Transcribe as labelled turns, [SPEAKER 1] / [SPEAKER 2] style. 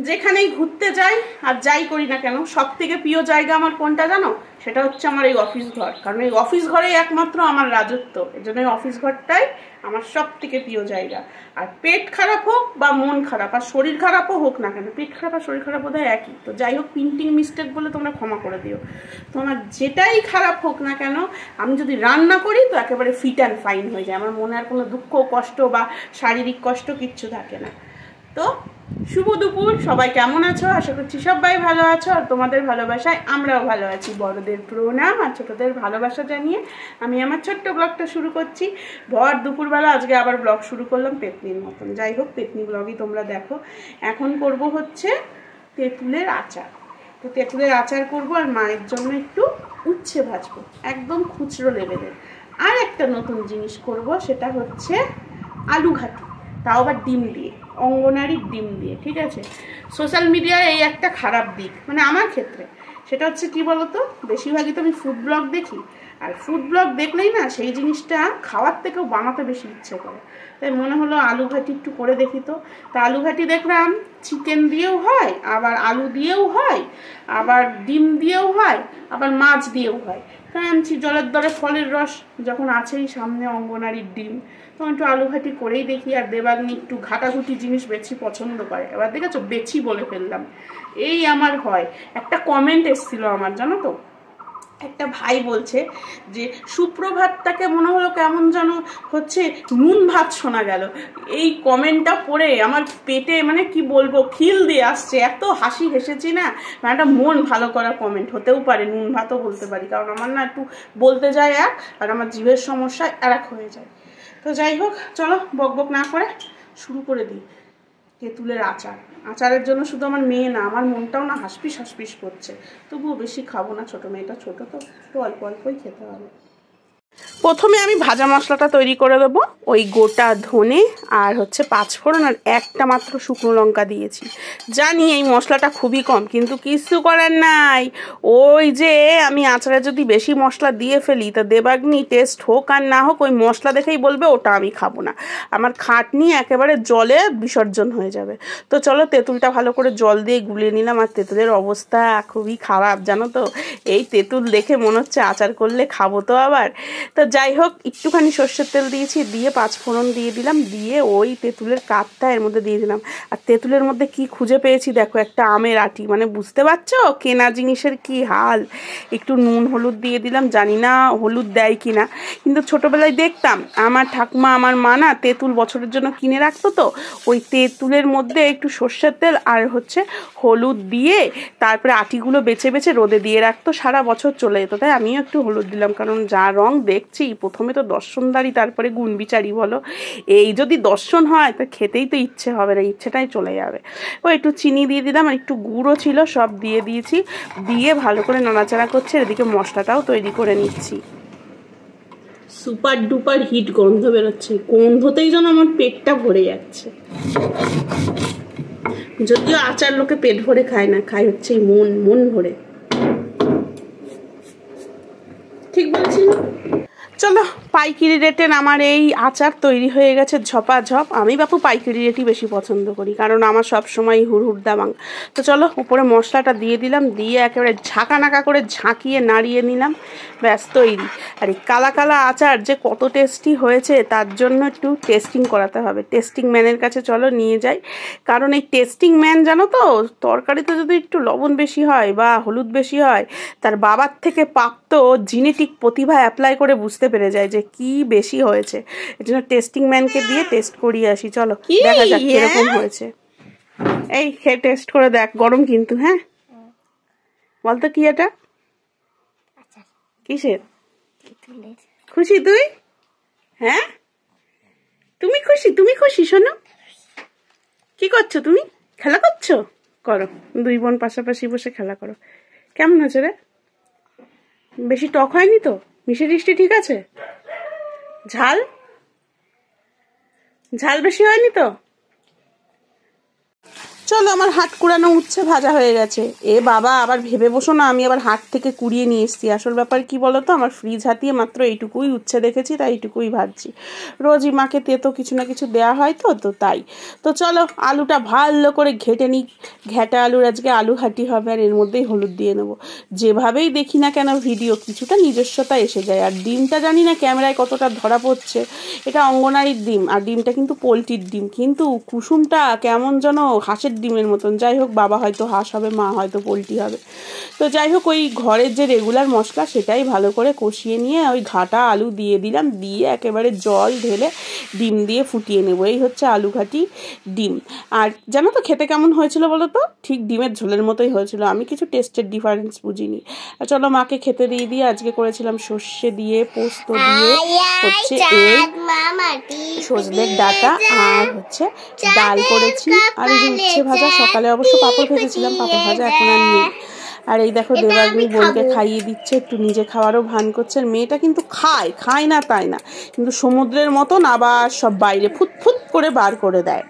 [SPEAKER 1] যেখানেই ঘুরতে যাই আর যাই করি না কেন, সব থেকে প্রিয় জায়গা আমার কোনটা জানো? সেটা হচ্ছে আমার এই অফিস ঘর। কারণ এই অফিস ঘরেই একমাত্র আমার রাজত্ব। এই জন্য এই অফিস ঘরটাই আমার সব থেকে প্রিয় জায়গা। আর পেট খারাপ হোক বা মন খারাপ আর শরীর খারাপও হোক না কেন, পেট খারাপ আর শরীর খারাপ বোধহয় একই, তো যাই হোক প্রিন্টিং মিস্টেক বলে তোমরা ক্ষমা করে দিও। তোমার যেটাই খারাপ হোক না কেন, আমি যদি রান্না করি তো একেবারে ফিট অ্যান্ড ফাইন হয়ে যায়। আমার মনে আর কোনো দুঃখ কষ্ট বা শারীরিক কষ্ট কিচ্ছু থাকে না। তো শুভ দুপুর, সবাই কেমন আছো? আশা করছি সবাই ভালো আছো, আর তোমাদের ভালোবাসায় আমরাও ভালো আছি। বড়দের প্রণাম আর ছোটদের ভালোবাসা জানিয়ে আমি আমার ছোট্ট ব্লগটা শুরু করছি। ভর দুপুরবেলা আজকে আবার ব্লগ শুরু করলাম পেতনির মতন। যাই হোক, পেতনি ব্লগই তোমরা দেখো। এখন করব হচ্ছে তেঁতুলের আচার। তো তেঁতুলের আচার করব, আর মায়ের জন্য একটু উচ্ছে ভাজবো একদম খুচরো লেভেলের। আর একটা নতুন জিনিস করব, সেটা হচ্ছে আলু ঘাটি, তাও আবার ডিম দিয়ে, অঙ্গনারীর ডিম দিয়ে। ঠিক আছে, সোশ্যাল মিডিয়ায় এই একটা খারাপ দিক মানে আমার ক্ষেত্রে, সেটা হচ্ছে কি বলতো, বেশিরভাগই তো আমি ফুড ব্লগ দেখি, আর ফুড ব্লগ দেখলেই না সেই জিনিসটা খাওয়ার থেকেও বানাতে বেশি ইচ্ছে করে। তাই মনে হলো আলু ঘাটি একটু করে দেখি। তো আলু ঘাটি দেখলাম চিকেন দিয়েও হয়, আবার আলু দিয়েও হয়, আবার ডিম দিয়েও হয়, আবার মাছ দিয়েও হয়। তাই আনছি জলের দরে ফলের রস যখন আছেই সামনে, অঙ্গনারীর ডিম, তখন একটু আলু ঘাটি করেই দেখি। আর দেবাগ্নি একটু ঘাটাঘুটি জিনিস বেশি পছন্দ করে। এবার দেখেছো, বেছি বলে ফেললাম। এই আমার হয়। একটা কমেন্ট এসেছিল আমার, জানো তো, একটা ভাই বলছে যে সুপ্রভাতটাকে মনে হলো কেমন যেন হচ্ছে নুন ভাত শোনা গেল। এই কমেন্টটা পড়ে আমার পেটে মানে কি বলবো খিল দিয়ে আসছে, এত হাসি হেসেছি না। মানে একটা মন ভালো করা কমেন্ট হতেও পারে, নুন ভাতও বলতে পারি, কারণ আমার না একটু বলতে যায় এক, আর আমার জিভের সমস্যা আর এক হয়ে যায়। তো যাই হোক, চলো বক বক না করে শুরু করে দিই। তেঁতুলের আচার, আচারের জন্য শুধু আমার মেয়ে না, আমার মনটাও না হাসপিস হাসপিস করছে। তবুও বেশি খাবো না, ছোটো মেয়েটা ছোটো তো, একটু অল্প অল্পই খেতে হবে। প্রথমে আমি ভাজা মশলাটা তৈরি করে দেবো। ওই গোটা ধনে আর হচ্ছে পাঁচফোড়ন আর একটা মাত্র শুকনো লঙ্কা দিয়েছি। জানি এই মশলাটা খুবই কম, কিন্তু কিছু করার নাই। ওই যে আমি আচারে যদি বেশি মশলা দিয়ে ফেলি তা দেবাগ্নি টেস্ট হোক আর না হোক ওই মশলা দেখেই বলবে ওটা আমি খাবো না। আমার খাটনি একেবারে জলে বিসর্জন হয়ে যাবে। তো চলো তেঁতুলটা ভালো করে জল দিয়ে গুলিয়ে নিলাম। আর তেঁতুলের অবস্থা খুবই খারাপ জানো তো। এই তেঁতুল দেখে মনে হচ্ছে আচার করলে খাবো তো আবার। তো যাই হোক, একটুখানি সর্ষের তেল দিয়েছি, দিয়ে পাঁচফোড়ন দিয়ে দিলাম, দিয়ে ওই তেঁতুলের কাঠটা এর মধ্যে দিয়ে দিলাম। আর তেঁতুলের মধ্যে কি খুঁজে পেয়েছি দেখো, একটা আমের আটি, মানে বুঝতে পারছো কেনা জিনিসের কি হাল। একটু নুন হলুদ দিয়ে দিলাম, জানি না হলুদ দেয় কি না, কিন্তু ছোটোবেলায় দেখতাম আমার ঠাকুমা আমার মা না তেঁতুল বছরের জন্য কিনে রাখতো। তো ওই তেঁতুলের মধ্যে একটু সর্ষের তেল আর হচ্ছে হলুদ দিয়ে তারপরে আটিগুলো বেছে বেছে রোদে দিয়ে রাখতো, সারা বছর চলে যেত। তাই আমিও একটু হলুদ দিলাম, কারণ যা রং দেখছি প্রথমে তো দর্শনদারি, তারপরে গুণবিচারী বলো, এই যদি দর্শন হয় তা খেতেই তো ইচ্ছে হবে না, ইচ্ছেটাই চলে যাবে। ও একটু চিনি দিয়ে দিলাম, আর একটু গুঁড়ো ছিল সব দিয়ে দিয়েছি, দিয়ে ভালো করে নাড়াচাড়া করছে। এদিকে মশলাটাও তৈরি করে নিচ্ছি। সুপার ডুপার হিট গন্ধ বেরোচ্ছে, গন্ধতেই যেন আমার পেটটা ভরে যাচ্ছে। যদিও আচার লোকে পেট ভরে খায় না, খায় হচ্ছে মন, মন ভরে। ঠিক বলছি না? চলো, পাইকারি রেটের আমার এই আচার তৈরি হয়ে গেছে ঝপাঝপ। আমি বাপু পাইকারি রেটই বেশি পছন্দ করি, কারণ আমার সব সময় হুড়হুড় দাবাং। তো চলো উপরে মশলাটা দিয়ে দিলাম, দিয়ে একেবারে ঝাঁকা নাকা করে ঝাঁকিয়ে নাড়িয়ে নিলাম, ব্যাস তৈরি। আর এই কালা কালা আচার যে কত টেস্টি হয়েছে তার জন্য একটু টেস্টিং করাতে হবে। টেস্টিং ম্যানের কাছে চলো নিয়ে যাই, কারণ এই টেস্টিং ম্যান জানো তো, তরকারিতে যদি একটু লবণ বেশি হয় বা হলুদ বেশি হয়, তার বাবার থেকে প্রাপ্ত জিনেটিক প্রতিভা অ্যাপ্লাই করে বুঝতে পেরে যায় যে কি বেশি হয়েছে। এর জন্য টেস্টিং ম্যানকে দিয়ে টেস্ট করিয়ে আসি। চলো দেখা যাক কিরকম হয়েছে। এই খেয়ে টেস্ট করে দেখ, গরম কিন্তু। হ্যাঁ বলতো কি এটা, কিসের খুশি তুই? হ্যাঁ তুমি খুশি, তুমি খুশি? শোনো, কি করছো তুমি? খেলা করছো? করো, দুই বোন পাশাপাশি বসে খেলা করো। কেমন হয়েছে রে? বেশি টক হয়নি তো? মিষ্টি টিষ্টি ঠিক আছে? ঝাল, ঝাল বেশি হয়নি তো? চলো, আমার হাট কুড়ানো উচ্ছে ভাজা হয়ে গেছে। এ বাবা, আবার ভেবে বসো না আমি আবার হাট থেকে কুড়িয়ে নিয়ে এসেছি। আসল ব্যাপার কি বলো তো, আমার ফ্রিজ হাতিয়ে মাত্র এইটুকুই উচ্ছে দেখেছি, তাই এইটুকুই ভাজছি। রোজই মাকে তেতো কিছু না কিছু দেওয়া হয় তো তাই। তো চলো, আলুটা ভালো করে ঘেটে নিই। ঘেটা আলুর আজকে আলু ঘাটি হবে, আর এর মধ্যেই হলুদ দিয়ে নেবো। যেভাবেই দেখি না কেন ভিডিও, কিছুটা নিজস্বতা এসে যায়। আর ডিমটা জানি না ক্যামেরায় কতটা ধরা পড়ছে, এটা অঙ্গনারীর ডিম, আর ডিমটা কিন্তু পোলট্রির ডিম, কিন্তু কুসুমটা কেমন যেন হাঁসের ডিমের মতন। যাই হোক, বাবা হয়তো হাঁস হবে, মা হয়তো পোলট্রি হবে। তো যাই হোক, ওই ঘরের যে রেগুলার মশলা সেটাই ভালো করে কষিয়ে নিয়ে ওই ঘাটা আলু দিয়ে দিলাম, দিয়ে একেবারে জল ঢেলে ডিম দিয়ে ফুটিয়ে নেবো। এই হচ্ছে আলু ঘাটি ডিম। আর জানো তো খেতে কেমন হয়েছিল বলো তো? ঠিক ডিমের ঝোলের মতোই হয়েছিল, আমি কিছু টেস্টের ডিফারেন্স বুঝিনি। আর চলো, মাকে খেতে দিয়ে আজকে করেছিলাম সর্ষে দিয়ে, পোস্ত দিয়ে, হচ্ছে এই সজনের ডাঁটা, আর হচ্ছে ডাল করেছি, আর এই যে উচ্ছে ভাজা। সকালে অবশ্য পাঁপড় ভেজেছিলাম, পাঁপড় ভাজা এখন আর নেই। আর এই দেখো, দেবাগ্নি বোনকে খাইয়ে দিচ্ছে, একটু নিজে খাওয়ারও ভান করছে। আর মেয়েটা কিন্তু খায় না তাই না, কিন্তু সমুদ্রের মতন আবার সব বাইরে ফুট ফুট করে বার করে দেয়।